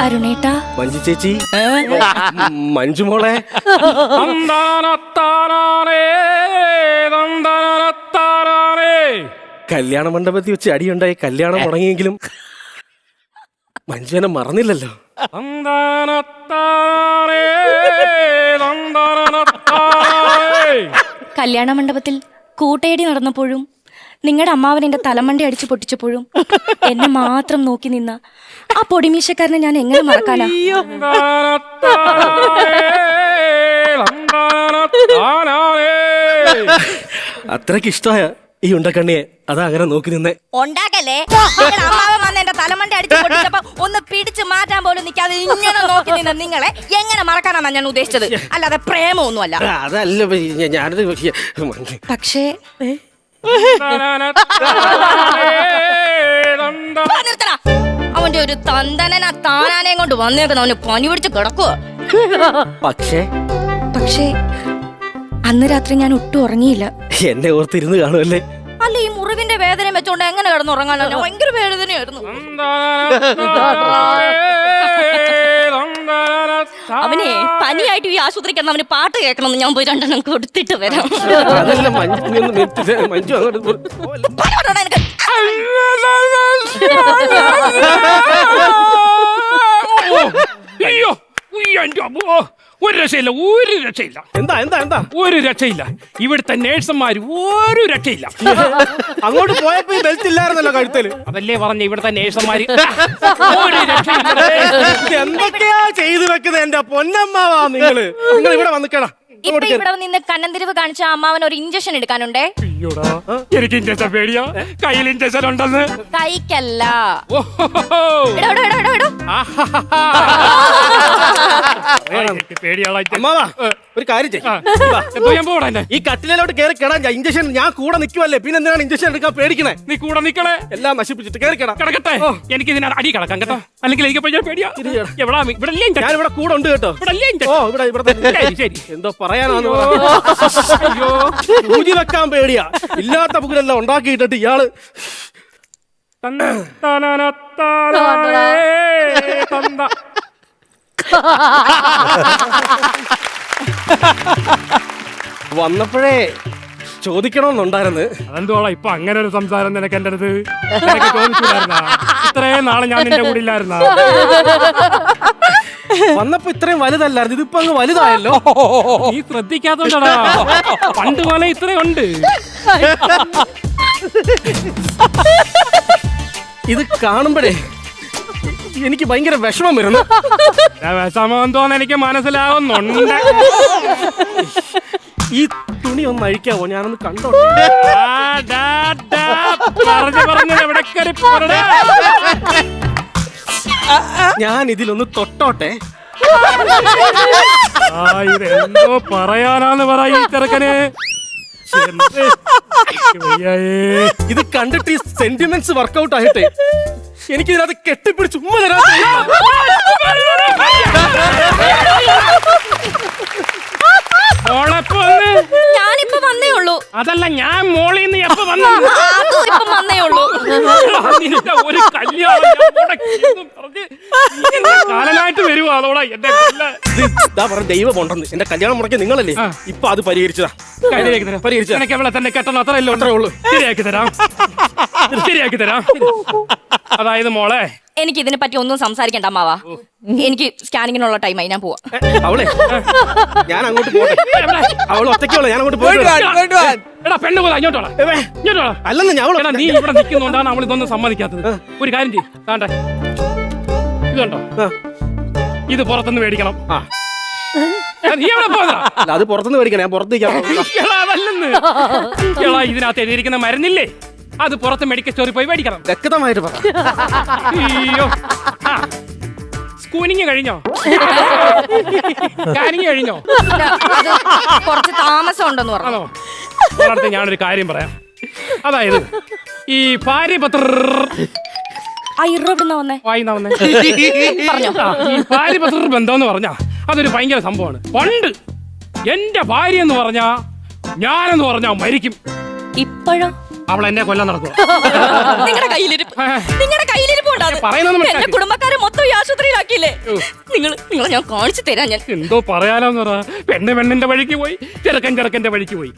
അരുണേട്ടാ, മഞ്ജു ചേച്ചി, മഞ്ജുമോളെ, കല്യാണ മണ്ഡപത്തിൽ വെച്ച് അടിയുണ്ടായി കല്യാണം മുടങ്ങിയെങ്കിലും മഞ്ജുവിനെ മറന്നില്ലല്ലോ. കല്യാണ മണ്ഡപത്തിൽ കൂട്ടയടി നടന്നപ്പോഴും നിങ്ങളുടെ അമ്മാവൻ എന്റെ തലമണ്ടി അടിച്ചു പൊട്ടിച്ചപ്പോഴും എന്നെ മാത്രം നോക്കി നിന്ന ആ പൊടിമീശക്കാരനെ ഞാൻ എങ്ങനെ മറക്കാനാ? അത്രയ്ക്ക് ഇഷ്ടമായ ഈ ഉണ്ടക്കണ്ണിയെ അതാ അങ്ങനെ നോക്കി നിന്നേ. ഉണ്ടാക്കല്ലേ, അമ്മാവൻ വന്ന് എന്റെ തലമണ്ടി അടിച്ചു പൊട്ടിച്ചപ്പോ ഒന്ന് പിടിച്ചു മാറ്റാൻ പോലും നിൽക്കാതെ ഇങ്ങനെ നോക്കി നിന്ന നിങ്ങളെ എങ്ങനെ മറക്കാനാണ് ഞാൻ ഉദ്ദേശിച്ചത്, അല്ലാതെ പ്രേമൊന്നും അല്ല. അതല്ല ഞാനത്. പക്ഷേ അവന്റെ ഒരു തന്തനന താനാനേം കൊണ്ട് വന്നേക്കുന്ന അവന് പനി പിടിച്ച് കിടക്കുവോ. പക്ഷേ അന്ന് രാത്രി ഞാൻ ഒട്ടും ഉറങ്ങിയില്ല. എന്നെ ഓർത്തിരുന്ന് കാണുമല്ലേ? അല്ല, ഈ മുറിവിന്റെ വേദന വെച്ചോണ്ട് എങ്ങനെ കിടന്നുറങ്ങാനോ? ഞാൻ ഭയങ്കര വേദനയായിരുന്നു. അവനെ പനിയായിട്ട് ഈ ആശുപത്രിക്ക് അവന് പാട്ട് കേൾക്കണം. ഞാൻ പോയി 2 എണ്ണം കൊടുത്തിട്ട് വരാം. അയ്യോ, ഒരു രക്ഷയില്ല, ഒരു രക്ഷയില്ല. എന്താ എന്താ എന്താ ഒരു രക്ഷയില്ല. ഇവിടുത്തെ നേഴ്സുമാര് ഒരു രക്ഷയില്ല. അങ്ങോട്ട് പോയപ്പോ ഈ ബെൽറ്റ് ഇല്ലായിരുന്നല്ലോ കഴുത്തല്. അതല്ലേ പറഞ്ഞ ഇവിടുത്തെ നേഴ്സുമാര് ഒരു രക്ഷയില്ല. എന്തൊക്കെയാ ചെയ്തു വെക്കുന്നത് എന്റെ പൊന്നമ്മാവാ നിങ്ങള്. നിങ്ങൾ ഇവിടെ വന്നിക്കടാ. ഇപ്പൊ ഇവിടെ നിന്ന് കണ്ണന്തിരിവ് കാണിച്ച അമ്മാവൻ ഒരു ഇഞ്ചക്ഷൻ എടുക്കാനുണ്ടേ. എനിക്ക് ഇഞ്ചക്ഷൻ പേടിയാ. കയ്യിൽ ഇഞ്ചക്ഷൻ ഉണ്ടെന്ന്. കൈക്കല്ല. അമ്മാവാ ഒരു കാര്യം ചെയ്യ. ഈ കട്ടിലോട്ട് കയറി കിടാൻ ഇഞ്ചക്ഷൻ ഞാൻ കൂടെ നിൽക്കുവല്ലേ, പിന്നെ എന്തിനാണ് ഇഞ്ചക്ഷൻ എടുക്കാൻ പേടിക്കണേ? നീ കൂടെ നിക്കണേ. എല്ലാം നശിപ്പിച്ചിട്ട് കയറി കിടക്കട്ടെ. എനിക്ക് ഇതിനാണ് അടി കിടക്കാം കേട്ടോ, അല്ലെങ്കിൽ എനിക്ക് പേടിയാ. ഞാൻ ഇവിടെ കൂടെ ഉണ്ട് കേട്ടോ. ശരി, എന്തോ പറയാനാന്ന് സൂചി വെക്കാൻ പേടിയാ. ഇല്ലാത്ത പുകലെല്ലാം ഉണ്ടാക്കിയിട്ടിട്ട് ഇയാള് വന്നപ്പോഴേ ചോദിക്കണമെന്നുണ്ടായിരുന്നു. അതെന്തോളാ ഇപ്പൊ അങ്ങനെ ഒരു സംസാരം നിനക്ക് എന്റെ അടുത്ത് ചോദിച്ചില്ലായിരുന്ന? ഇത്രയും നാളെ ഞാൻ നിന്റെ കൂടെ ഇല്ലായിരുന്ന? വന്നപ്പോ ഇത്രയും വലുതല്ലായിരുന്നു, ഇതിപ്പോ അങ്ങ് വലുതായല്ലോ. നീ ശ്രദ്ധിക്കാത്തോണ്ടാ. പണ്ട് പോലെ ഇത്രയും ഉണ്ട്. ഇത് കാണുമ്പോഴേ എനിക്ക് ഭയങ്കര വിഷമം വരുന്നു. വിഷമം തോന്നുന്നു എനിക്ക് മനസ്സിലാവുന്നുണ്ട്. ഈ തുണി ഒന്ന് അഴിക്കാവോ? ഞാനൊന്ന് കണ്ടോ. ഞാൻ ഇതിലൊന്ന് തൊട്ടോട്ടെ. ഇതെന്തോ പറയാനാന്ന് പറയും ഈ ചെറുക്കന്. ഇത് കണ്ടിട്ട് ഈ സെന്റിമെന്റ്സ് വർക്കൗട്ട് ആയിട്ടെ എനിക്ക് ഇതിനകത്ത് കെട്ടിപ്പിടിച്ച് ഉമ്മ തരാൻ. ഞാനിപ്പോ വന്നേ ഉള്ളൂ. അതല്ല, ഞാൻ മോളിൽ നിന്ന് എപ്പോ വന്നേ ഉള്ളൂ. ഒരു കല്യാണം കാലനായിട്ട് വരുവാ. അതോടാ എന്റെ ദൈവം ഉണ്ടെന്ന് എന്റെ കല്യാണം മുടക്കി നിങ്ങളല്ലേ ഇപ്പൊ അത് പരിഹരിച്ചതാ. പരിഹരിച്ചു. എനിക്ക് അവളെ തന്നെ കെട്ടണം, അത്രയല്ലേ ഉള്ളൂ. ശരിയാക്കി തരാം. അതായത് മോളെ, എനിക്ക് ഇതിനെ പറ്റി ഒന്നും സംസാരിക്കണ്ട അമ്മാവാ. എനിക്ക് സ്കാനിങ്ങിനുള്ള ടൈമായി, ഞാൻ പോവാ. അവളെ ഞാൻ അങ്ങോട്ട് പോട്ടെ. അവൾ ഒറ്റയ്ക്കുള്ള ഞാൻ അങ്ങോട്ട് പോയിട്ട് എടാ പെണ്ണ് പോലെ ഇങ്ങോട്ടോളാം. അല്ലെന്ന് ഞാൻ നീ ഇവിടെ നിൽക്കുന്നോണ്ടാണ് അവൾ ഇതൊന്നും സമ്മതിക്കാത്തത്. ഒരു കാര്യം ചെയ്യ്, താണ്ടെ ഇത് കണ്ടോ, ഇത് പുറത്തുനിന്ന് മേടിക്കണം. നീ എവിടെ പോകാ? അത് പുറത്തുനിന്ന് മേടിക്കണം, ഞാൻ പുറത്തേക്ക്. അതല്ലെന്ന്, ഇതിനകത്ത് എഴുതിയിരിക്കുന്ന മരുന്നില്ലേ, അത് പുറത്ത് മെഡിക്കൽ സ്റ്റോറിൽ പോയി മേടിക്കണം. വ്യക്തമായിട്ട് പറ. അയ്യോ, സ്കൂനിങ് കഴിഞ്ഞോ? സ്കാനിങ് കഴിഞ്ഞോ? കുറച്ച് താമസം ഉണ്ടെന്ന് പറഞ്ഞോ. ഞാനൊരു കാര്യം പറയാം. അതായത് ഈ ഭാര്യപത്ര ഭാര്യപത്ര ബന്ധം എന്ന് പറഞ്ഞാ അതൊരു ഭയങ്കര സംഭവമാണ്. പണ്ട് എന്റെ ഭാര്യ എന്ന് പറഞ്ഞാ ഞാനെന്ന് പറഞ്ഞാ മരിക്കും. ഇപ്പോഴോ? അവൾ എന്നെ കൊല്ലാൻ നടക്കുക. നിങ്ങളുടെ കയ്യിലിരിപ്പ്, നിങ്ങളുടെ കയ്യിലിരിപ്പ് ഉണ്ടാകും. കുടുംബക്കാരെ മൊത്തം ഈ ആശുപത്രിയിലാക്കിയില്ലേ? നിങ്ങൾ ഞാൻ കാണിച്ചു തരാം. ഞാൻ എന്തോ പറയാലോന്ന് പറ. പെണ്ണിന്റെ വഴിക്ക് പോയി, ചെറുക്കന്റെ വഴിക്ക് പോയി.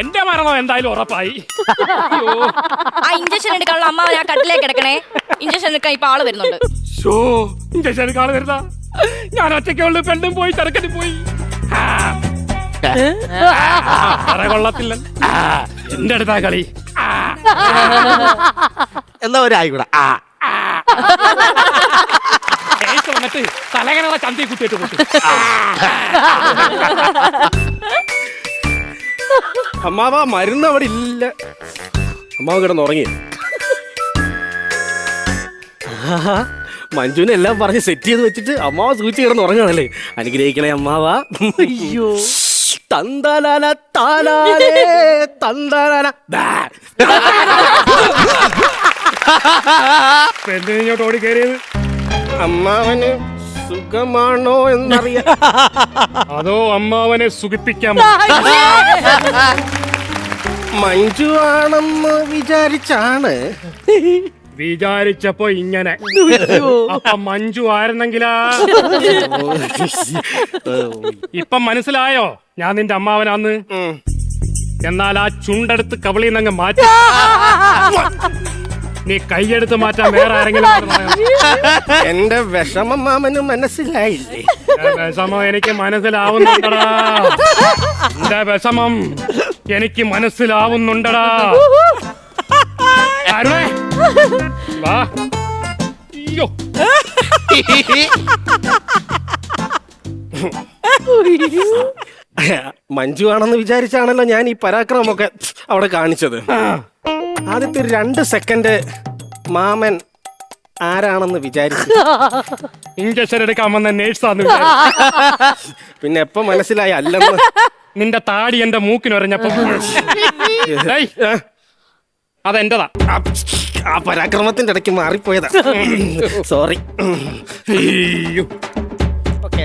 എന്റെ മരണം എന്തായാലും ഉറപ്പായി. അയ്യോ. ആ ഇഞ്ചക്ഷൻ എടുക്കാനുള്ള അമ്മാവൻ ആ കട്ടിലേക്ക് കിടക്കണേ. ഇഞ്ചക്ഷൻ എടുക്കാൻ ഇപ്പൊ ആള് വരുന്നുണ്ട്. ഇഞ്ചക്ഷൻ എടുക്കാതെ വരുന്ന ഞാൻ ഒറ്റയ്ക്കുള്ള പെണ്ണും പോയി, ചെറുക്കനും പോയി. അത്ര കൊള്ളത്തില്ല. എന്റെ അടുത്താ കളി. എന്താ ഒരു ആയിക്കൂടാ. വന്നിട്ട് തലകണ ചന്തി കുത്തിയിട്ട് കൊട്ടു. അമ്മാവ മരുന്ന് അവിടെ ഇല്ല. അമ്മാവ് കിടന്നുറങ്ങി. മഞ്ജുവിനെ എല്ലാം പറഞ്ഞ് സെറ്റ് ചെയ്ത് വെച്ചിട്ട് അമ്മാവ സൂചിച്ച് കിടന്നുറങ്ങാണല്ലേ. അനുഗ്രഹിക്കണേ അമ്മാവ. അയ്യോ തന്താലാല താലാലേ തന്താലാല. പെണ്ണിനോട്ട് ഓടി കയറിയത് അമ്മാവന് സുഖമാണോ എന്നറിയാം. അതോ അമ്മാവനെ സുഖിപ്പിക്കാം. മഞ്ജു ആണെന്ന് വിചാരിച്ചപ്പോ ഇങ്ങനെ. അപ്പൊ മഞ്ജു ആയിരുന്നെങ്കിലാ. ഇപ്പം മനസ്സിലായോ ഞാൻ നിന്റെ അമ്മാവനാന്ന്? എന്നാൽ ആ ചുണ്ടെടുത്ത് കവിളിന്നങ്ങ് മാറ്റി. നീ കൈയെടുത്ത് മാറ്റാൻ വേറെ ആരെങ്കിലും? എന്റെ വിഷമം മാമന് മനസ്സിലായില്ലേ? വിഷമം എനിക്ക് മനസ്സിലാവുന്നുണ്ടടാ. എന്റെ വിഷമം എനിക്ക് മനസ്സിലാവുന്നുണ്ടടാ. അരുണേ വാ. അയ്യോ മഞ്ജു ആണെന്ന് വിചാരിച്ചാണല്ലോ ഞാൻ ഈ പരാക്രമമൊക്കെ അവിടെ കാണിച്ചത്. ആദ്യത്തെ 2 സെക്കൻഡ് മാമൻ ആരാണെന്ന് വിചാരിച്ചു. ഇഞ്ചക്ഷൻ എടുക്കാൻ വന്ന നേഴ്സാന്ന്. പിന്നെ എപ്പോ മനസ്സിലായി അല്ലെന്ന്? നിന്റെ താടി എന്റെ മൂക്കിനൊരഞ്ഞപ്പോ. അതെന്റെതാ. ആ പരാക്രമത്തിന്റെ ഇടയ്ക്ക് മാറിപ്പോയതാ. സോറി. ഓക്കെ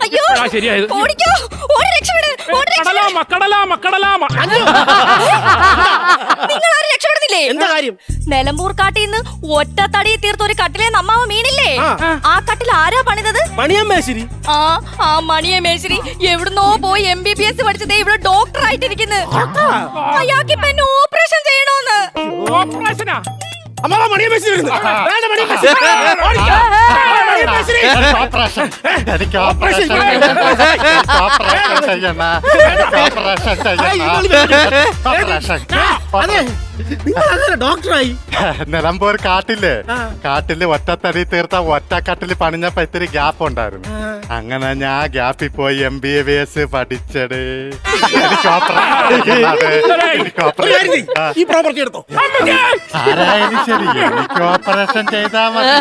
അയ്യോ ശരിയായത്. ഓടിക്കോ, ഓടി രക്ഷപ്പെട്, ഓടി രക്ഷപ്പെട്. മക്കടലാമ. നിങ്ങൾ ആരും രക്ഷപ്പെടുന്നില്ലേ? എന്താ കാര്യം? നിലമ്പൂർ കാട്ടിൽ നിന്ന് ഒറ്റ തടി തീർത്ത ഒരു കട്ടിലെ അമ്മാവ മീനില്ലേ? ആ കട്ടിൽ ആരാ പണിതത്? മണിയമ്മേശ്ശേരി. ആ മണിയെ മേശ്ശേരി എവിടുന്നോ പോയി MBBS പഠിച്ചതേ ഇവിടെ ഡോക്ടർ ആയിട്ടിരിക്കുന്നു. അയാൾക്ക് ഇപ്പൊ എന്നെ ഓപ്പറേഷൻ ചെയ്യണോന്ന്. ഓപ്പറേഷനാ? അമ്മാവ മണിയമ്മേശ്ശേരി വരുന്നു. വേണ്ട മണിയമ്മേശ്ശേരി. ഓപ്പറേഷൻ എനിക്ക് ഓപ്പറേഷൻ ഡോക്ടറായി. നിലമ്പൂർ കാട്ടില് ഒറ്റത്തടി തീർത്ത ഒറ്റക്കട്ടില് പണിഞ്ഞപ്പോ ഇത്തിരി ഗ്യാപ്പ് ഉണ്ടായിരുന്നു. അങ്ങനെ ഞാൻ ഗ്യാപ്പിൽ പോയി MBBS പഠിച്ചത്. ഈ പ്രോപ്പർട്ടി എടുത്തോ. ആരായാലും ശരി എനിക്ക് ഓപ്പറേഷൻ ചെയ്താൽ മതി.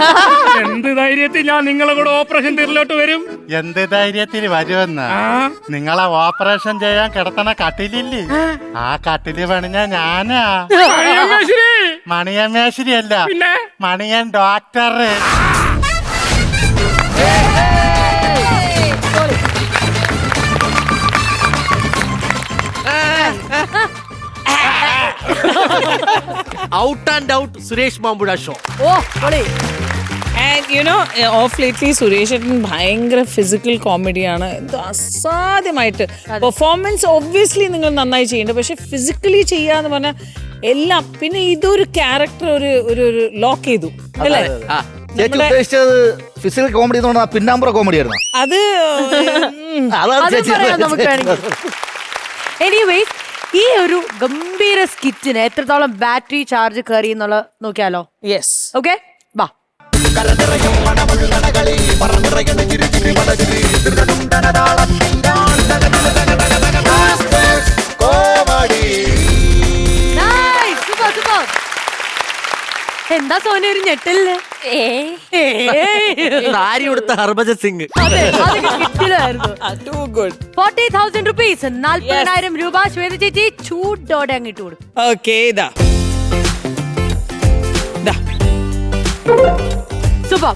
എന്ത് ധൈര്യത്തിൽ ഞാൻ നിങ്ങളെ കൂടെ ഓപ്പറേഷൻ തീരിലോട്ട് വരും? എന്ത് ധൈര്യത്തിൽ വരുമെന്ന്? നിങ്ങളെ ഓപ്പറേഷൻ ചെയ്യാൻ കിടത്തണ കട്ടിലില്ലേ, ആ കട്ടില് പണിഞ്ഞ ഞാനാ. മണിയമ്മേശ്വരി അല്ല, Maniyan doctor. Out and out Suresh Mampuzha show. And you know of lately Suresh ഏട്ടൻ ഭയങ്കര ഫിസിക്കൽ കോമഡിയാണ്. ഇത് അസാധ്യമായിട്ട് പെർഫോമൻസ് ഒബ്വിയസ്ലി നിങ്ങൾ നന്നായി ചെയ്യുന്നുണ്ട്, പക്ഷെ ഫിസിക്കലി ചെയ്യാന്ന് പറഞ്ഞാൽ എല്ലാം. പിന്നെ ഇതൊരു ക്യാരക്ടർ ഒരു ലോക്ക് ചെയ്തു അല്ലേ? ചേച്ചി ഉദ്ദേശിച്ചത് ഫിസിക്കൽ കോമഡി എന്ന് പറഞ്ഞാൽ പിന്നാമ്പുറ കോമഡി ആയിരുന്നു. അത് എനിവേസ് ഈ ഒരു ഗംഭീര സ്കിറ്റിന് എത്രത്തോളം ബാറ്ററി ചാർജ് കയറി എന്നുള്ള നോക്കിയാലോ? യെസ്, ഓക്കെ ബാ. എന്താ സോന ഒരു ഞെട്ടല്ലേ? സാരി കൊടുത്ത ഹർഭജൻ സിംഗ്. 40,000 rupees, 40,000 രൂപ ശ്വേത ചേച്ചി ചൂടോടെ അങ്ങിട്ട് കൊടുക്കും. ഓക്കെ ഇതാ സൂപ്പർ.